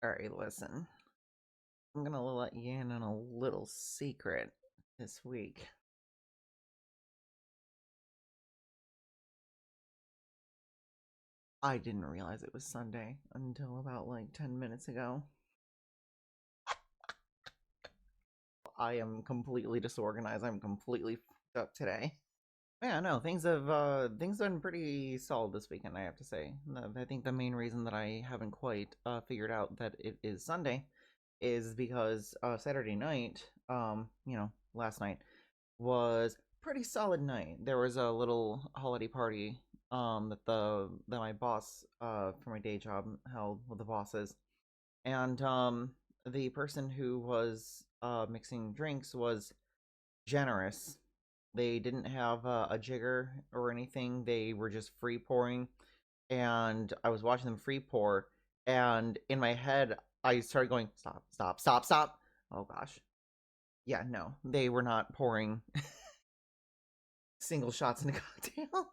Alright, listen. I'm gonna let you in on a little secret this week. I didn't realize it was Sunday until about like 10 minutes ago. I am completely disorganized. I'm completely fucked up today. Yeah, no, things have been pretty solid this weekend, I have to say. I think the main reason that I haven't quite figured out that it is Sunday is because Saturday night, last night was pretty solid night. There was a little holiday party that my boss for my day job held with the bosses, and the person who was mixing drinks was generous. They didn't have a jigger or anything. They were just free pouring, and I was watching them free pour, and in my head I started going, stop, stop, stop, stop. Oh gosh. Yeah, no, they were not pouring single shots into cocktails.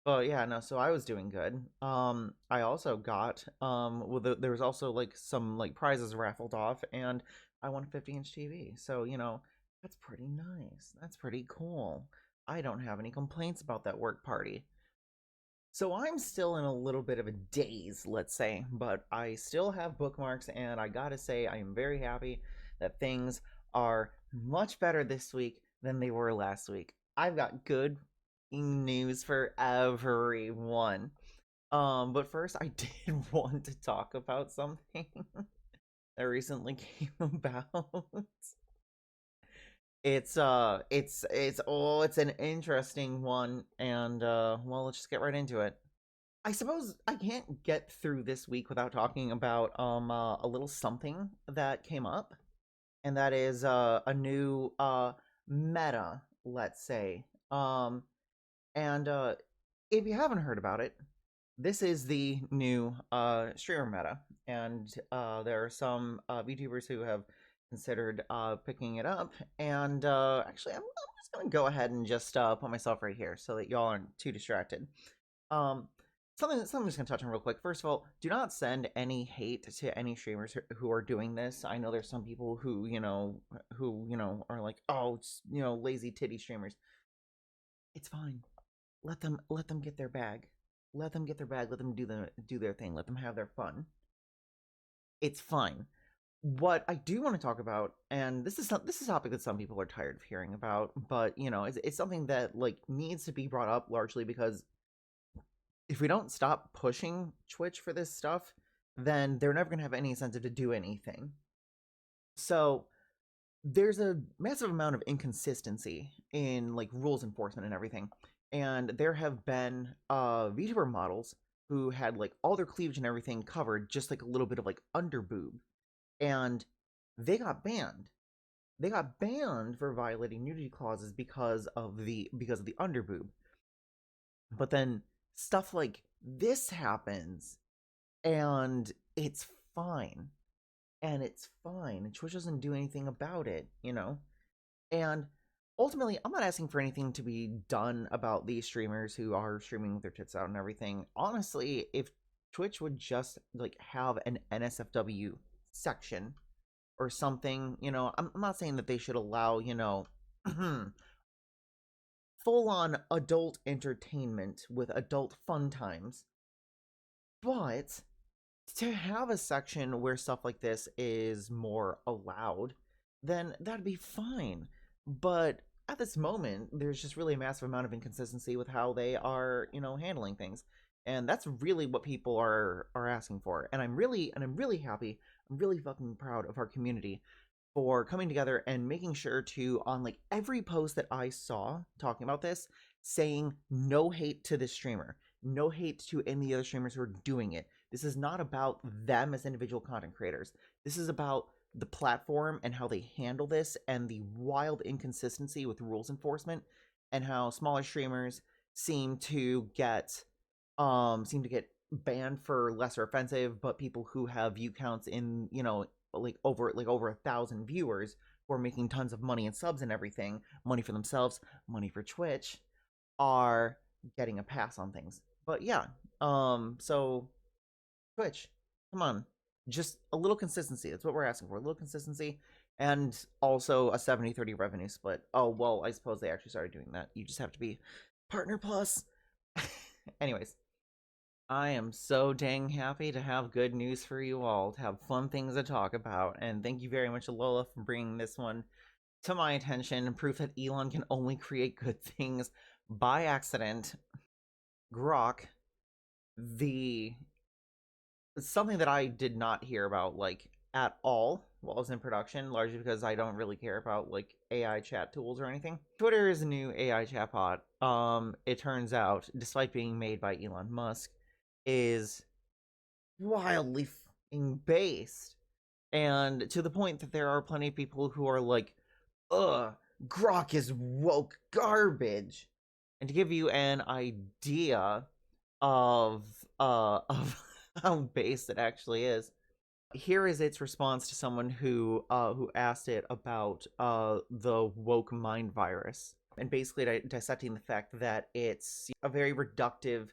But yeah, no, so I was doing good. I also got there was also like some like prizes raffled off, and I won a 50-inch TV. So, that's pretty nice. That's pretty cool. I don't have any complaints about that work party. So I'm still in a little bit of a daze, let's say, but I still have bookmarks, and I gotta say, I am very happy that things are much better this week than they were last week. I've got good news for everyone. But first, I did want to talk about something that recently came about. It's an interesting one, and well, let's just get right into it. I suppose I can't get through this week without talking about a little something that came up, and that is a new meta, let's say. And if you haven't heard about it, this is the new streamer meta, and there are some VTubers who have considered picking it up. And actually, I'm just gonna go ahead and just put myself right here so that y'all aren't too distracted. Um, something I'm just gonna touch on real quick. First of all, do not send any hate to any streamers who are doing this. I know there's some people who are like, oh, it's, lazy titty streamers. It's fine. Let them get their bag. Let them get their bag. Let them do their thing. Let them have their fun. It's fine. What I do want to talk about, and this is a topic that some people are tired of hearing about, but it's something that like needs to be brought up largely because if we don't stop pushing Twitch for this stuff, then they're never gonna have any incentive to do anything. So there's a massive amount of inconsistency in like rules enforcement and everything. And there have been VTuber models who had like all their cleavage and everything covered, just like a little bit of like underboob. And they got banned. They got banned for violating nudity clauses because of the underboob. But then stuff like this happens and it's fine. And it's fine. And Twitch doesn't do anything about it. And ultimately, I'm not asking for anything to be done about these streamers who are streaming with their tits out and everything. Honestly, if Twitch would just like have an NSFW section or something, I'm not saying that they should allow, full on adult entertainment with adult fun times, but to have a section where stuff like this is more allowed, then that'd be fine. But at this moment, there's just really a massive amount of inconsistency with how they are, handling things. And that's really what people are asking for. And I'm really happy. I'm really fucking proud of our community for coming together and making sure to, on like every post that I saw talking about this, saying no hate to this streamer, no hate to any other streamers who are doing it. This is not about them as individual content creators. This is about the platform and how they handle this and the wild inconsistency with rules enforcement and how smaller streamers seem to get banned for lesser offensive, but people who have view counts in, like over 1,000 viewers who are making tons of money and subs and everything, money for themselves, money for Twitch, are getting a pass on things. But yeah, so Twitch, Come on. Just a little consistency. That's what we're asking for. A little consistency and also a 70-30 revenue split. Oh, well, I suppose they actually started doing that. You just have to be partner plus. Anyways, I am so dang happy to have good news for you all, to have fun things to talk about, and thank you very much, Lola, for bringing this one to my attention and proof that Elon can only create good things by accident. Grok, the something that I did not hear about like at all while I was in production, largely because I don't really care about like AI chat tools or anything. Twitter is a new AI chatbot. It turns out, despite being made by Elon Musk, is wildly based, and to the point that there are plenty of people who are like, "Ugh, Grok is woke garbage." And to give you an idea of of how based it actually is, here is its response to someone who asked it about the woke mind virus, and basically dissecting the fact that it's a very reductive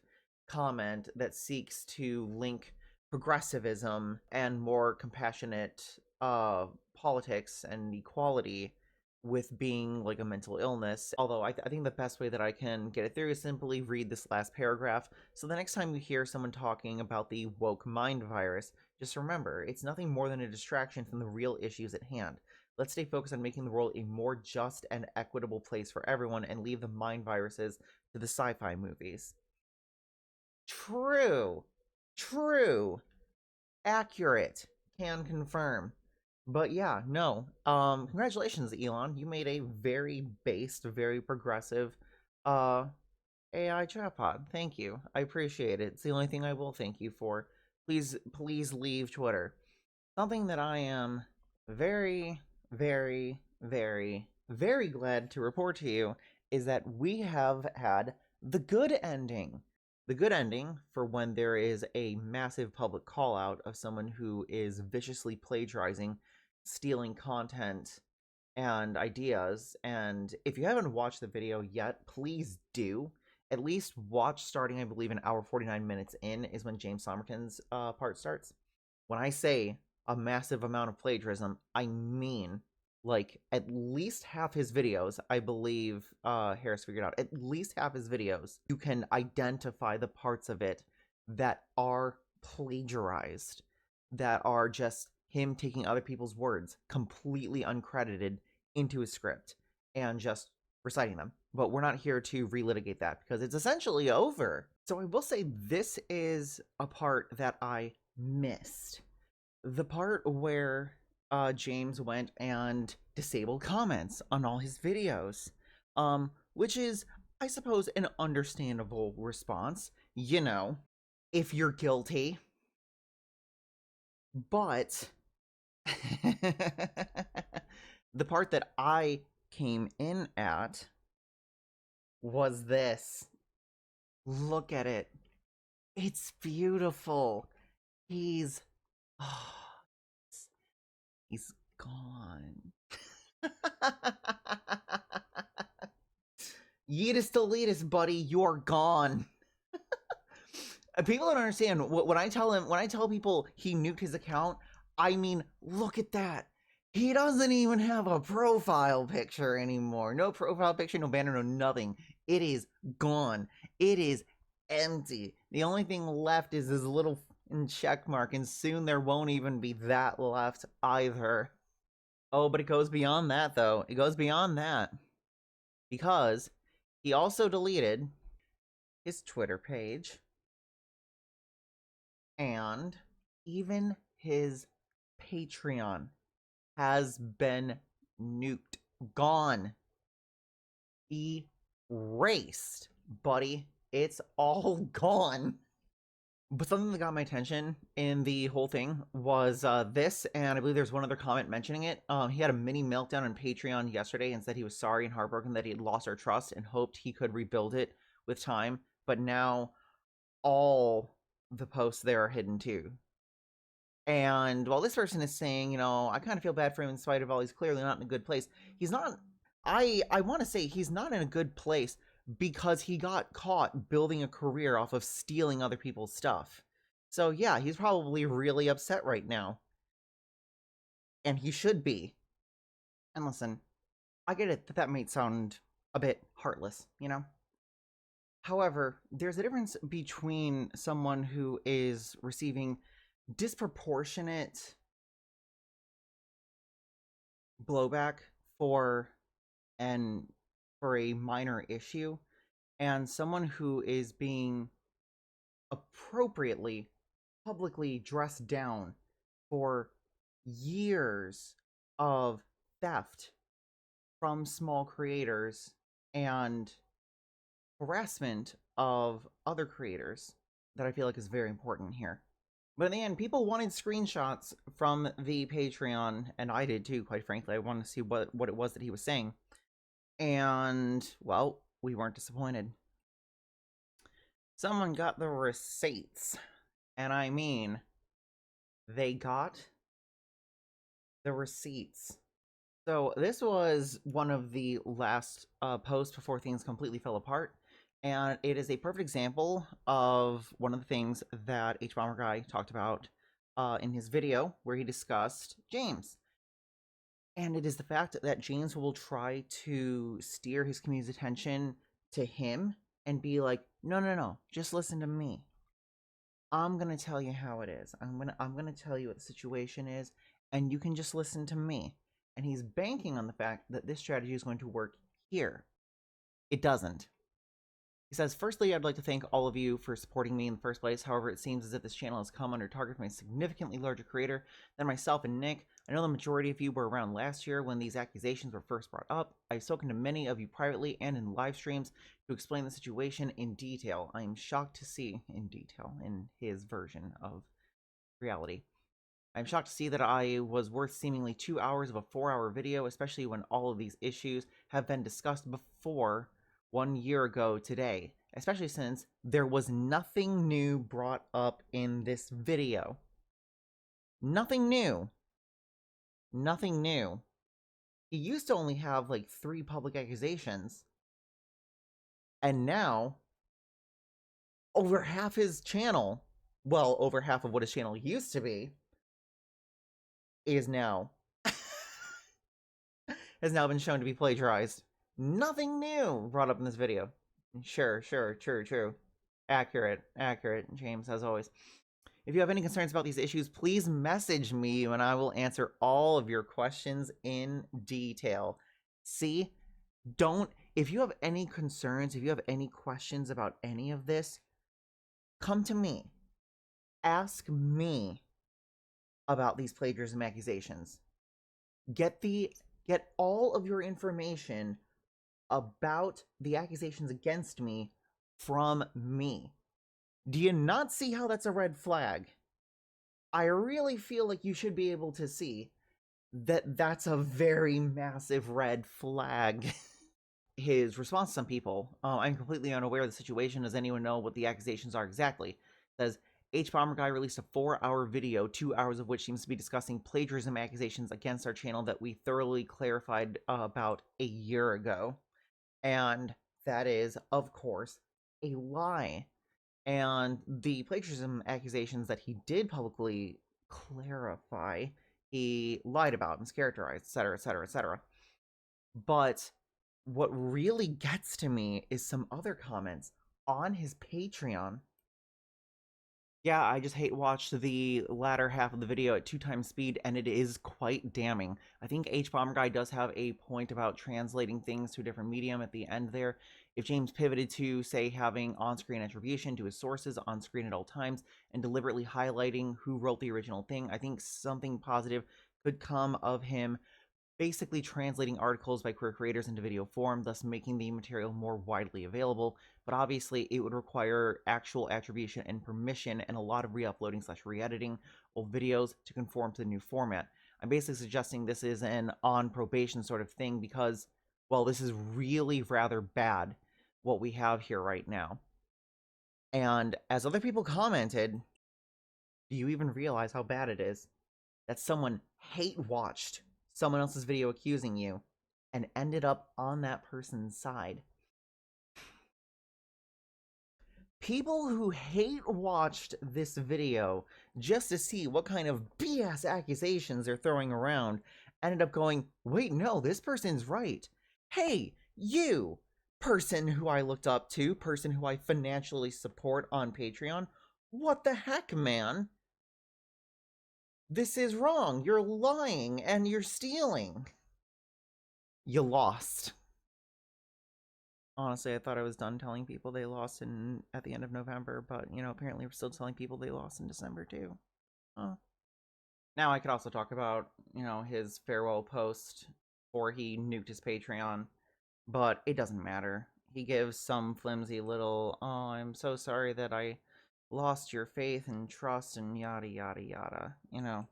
comment that seeks to link progressivism and more compassionate politics and equality with being like a mental illness. Although I think the best way that I can get it through is simply read this last paragraph. So the next time you hear someone talking about the woke mind virus, just remember, it's nothing more than a distraction from the real issues at hand. Let's stay focused on making the world a more just and equitable place for everyone and leave the mind viruses to the sci-fi movies. True. True. Accurate. Can confirm. But yeah, no. Congratulations, Elon. You made a very based, very progressive AI chatbot. Thank you. I appreciate it. It's the only thing I will thank you for. Please leave Twitter. Something that I am very, very, very, very glad to report to you is that we have had the good ending. The good ending for when there is a massive public call out of someone who is viciously plagiarizing, stealing content and ideas. And if you haven't watched the video yet, please do. At least watch starting, I believe, an hour 49 minutes in is when James Somerton's part starts. When I say a massive amount of plagiarism, I mean like at least half his videos, I believe Harris figured out, at least half his videos, you can identify the parts of it that are plagiarized, that are just him taking other people's words, completely uncredited, into his script, and just reciting them. But we're not here to relitigate that, because it's essentially over. So I will say this is a part that I missed. The part where James went and disabled comments on all his videos, which is, I suppose, an understandable response, you know, if you're guilty. But the part that I came in at was this. Look at it. It's beautiful. He's he's gone. Yeetus deletus, buddy, you're gone. People don't understand. When I tell people he nuked his account, I mean, look at that. He doesn't even have a profile picture anymore. No profile picture, no banner, no nothing. It is gone. It is empty. The only thing left is his little check mark, and soon there won't even be that left either. Oh, but it goes beyond that, though. It goes beyond that. Because he also deleted his Twitter page and even his Patreon has been nuked. Gone. Erased, buddy. It's all gone. But something that got my attention in the whole thing was this, and I believe there's one other comment mentioning it. He had a mini meltdown on Patreon yesterday and said he was sorry and heartbroken that he had lost our trust and hoped he could rebuild it with time. But now all the posts there are hidden too. And while this person is saying, you know, I kind of feel bad for him in spite of all, he's clearly not in a good place. He's not, I want to say he's not in a good place because he got caught building a career off of stealing other people's stuff. So yeah, he's probably really upset right now. And he should be. And listen, I get it that might sound a bit heartless, you know? However, there's a difference between someone who is receiving disproportionate blowback for an for a minor issue and someone who is being appropriately publicly dressed down for years of theft from small creators and harassment of other creators that I feel like is very important here. But in the end, people wanted screenshots from the Patreon, and I did too, quite frankly. I wanted to see what it was that he was saying. And, well, we weren't disappointed. Someone got the receipts. And I mean, they got the receipts. So this was one of the last posts before things completely fell apart. And it is a perfect example of one of the things that H-Bomber Guy talked about in his video where he discussed James. And it is the fact that James will try to steer his community's attention to him and be like, no, just listen to me. I'm gonna tell you how it is. I'm gonna tell you what the situation is, and you can just listen to me. And he's banking on the fact that this strategy is going to work here. It doesn't. He says, firstly, I'd like to thank all of you for supporting me in the first place. However, it seems as if this channel has come under target from a significantly larger creator than myself and Nick. I know the majority of you were around last year when these accusations were first brought up. I've spoken to many of you privately and in live streams to explain the situation in detail. I am shocked to see, in detail, in his version of reality. I'm shocked to see that I was worth seemingly 2 hours of a 4-hour video, especially when all of these issues have been discussed before 1 year ago today, especially since there was nothing new brought up in this video. Nothing new. Nothing new. He used to only have like 3 public accusations, and now over half his channel, well, over half of what his channel used to be, is now has now been shown to be plagiarized. Nothing new brought up in this video. Sure, true. Accurate, James, as always. If you have any concerns about these issues, please message me and I will answer all of your questions in detail. See? If you have any concerns, if you have any questions about any of this, come to me. Ask me about these plagiarism accusations. Get all of your information about the accusations against me from me. Do you not see how that's a red flag? I really feel like you should be able to see that that's a very massive red flag. His response to some people, I'm completely unaware of the situation. Does anyone know what the accusations are exactly? Says, H-Bomber Guy released a 4-hour video, 2 hours of which seems to be discussing plagiarism accusations against our channel that we thoroughly clarified about a year ago. And that is, of course, a lie. And the plagiarism accusations that he did publicly clarify, he lied about, mischaracterized, etc., etc., etc. But what really gets to me is some other comments on his Patreon. Yeah, I just hate watched the latter half of the video at 2 times speed, and it is quite damning. I think H-Bomber Guy does have a point about translating things to a different medium at the end there. If James pivoted to, say, having on-screen attribution to his sources on screen at all times and deliberately highlighting who wrote the original thing, I think something positive could come of him basically translating articles by queer creators into video form, thus making the material more widely available, but obviously it would require actual attribution and permission and a lot of re-uploading / re-editing of videos to conform to the new format. I'm basically suggesting this is an on probation sort of thing because, well, this is really rather bad what we have here right now. And as other people commented, do you even realize how bad it is that someone hate-watched someone else's video accusing you and ended up on that person's side? People who hate watched this video just to see what kind of BS accusations they're throwing around ended up going, wait, no, this person's right. Hey, you, person who I looked up to, person who I financially support on Patreon, what the heck, man? This is wrong. You're lying and you're stealing. You lost. Honestly, I thought I was done telling people they lost at the end of November, but, you know, apparently we're still telling people they lost in December, too. Oh. Now I could also talk about, you know, his farewell post before he nuked his Patreon, but it doesn't matter. He gives some flimsy little, oh, I'm so sorry that I lost your faith and trust and yada yada yada, you know.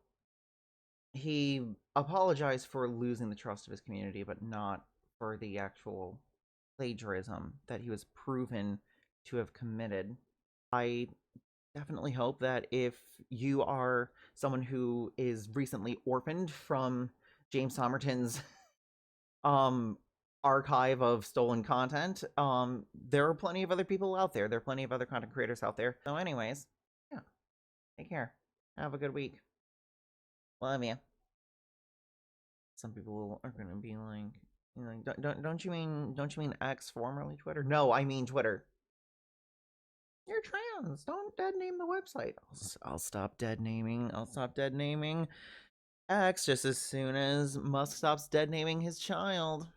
He apologized for losing the trust of his community, but not for the actual plagiarism that he was proven to have committed. I definitely hope that if you are someone who is recently orphaned from James Somerton's um archive of stolen content, there are plenty of other people out there. There are plenty of other content creators out there. So anyways, yeah, take care. Have a good week. Love you. Some people are gonna be like, you know, don't you mean X, formerly Twitter? No, I mean Twitter. You're trans. Don't dead name the website. I'll stop dead naming. I'll stop dead naming X just as soon as Musk stops dead naming his child.